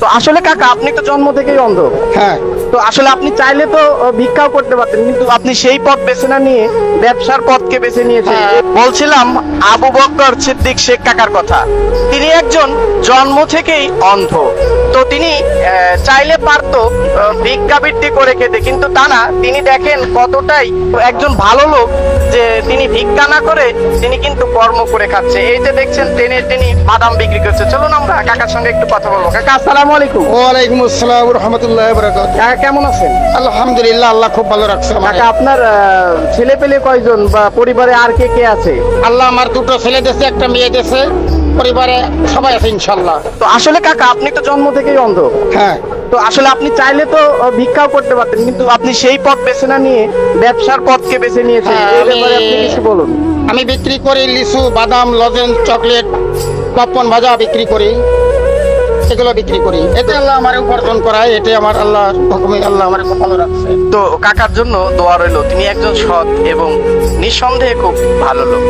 তো আসলে কাকা আপনি তো জন্ম থেকেই অন্ধ। হ্যাঁ, তো আসলে আপনি চাইলে তো ভিক্ষাও করতে পারতেন, কিন্তু আপনি সেই পথ বেছে না নিয়ে ব্যবসার পথকে বেছে নিয়েছেন। হ্যাঁ। বলছিলাম আবু বকর সিদ্দিক শেখ কাকার কথা। তিনি একজন জন্ম থেকেই অন্ধ। তো তিনি চাইলে পারতো ভিক্ষাবৃত্তি করে খেতে, কিন্তু তা না, তিনি দেখেন কতটাই একজন ভালো লোক যে তিনি ভিক্ষা না করে তিনি কিন্তু কর্ম করে খাচ্ছে। এই যে দেখছেন তিনি বাদাম বিক্রি করছে। চলুন আমরা কাকার সঙ্গে একটু কথা বলবো। কাকা আসসালামু আলাইকুম। ওয়ালাইকুম আসসালাম রহমতুল্লাহ বরকাত। কাকা কেমন আছেন? আলহামদুলিল্লাহ, আল্লাহ খুব ভালো রাখছে আমাকে। কাকা আপনার ছেলে পেলে কয়জন, বা পরিবারে আর কে কে আছে? আল্লাহ আমার দুটো ছেলে দেশে, একটা মেয়ে দেশে, পরিবারে সবাই আছে ইনশাল্লাহ। তো আসলে কাকা আপনি তো জন্ম থেকেই অন্ধ। হ্যাঁ, তো আসলে আপনি চাইলে তো ভিক্ষাও করতে পারতেন, কিন্তু আপনি সেই পথ বেছে না নিয়ে ব্যবসার পথকে বেছে নিয়েছেন। হ্যাঁ, এই ব্যাপারে আপনি কিছু বলুন। আমি বিক্রি করি লিচু, বাদাম, লজেন্স, চকলেট, পপকর্ন ভাজা বিক্রি করি, এগুলো বিক্রি করি। এতে আল্লাহ আমার উপার্জন করায়, এতে আমার আল্লাহ হুকুমে আল্লাহ আমার খুব ভালো রাখছে। তো কাকার জন্য দোয়া রইল। তিনি একজন সৎ এবং নিঃসন্দেহে খুব ভালো লোক।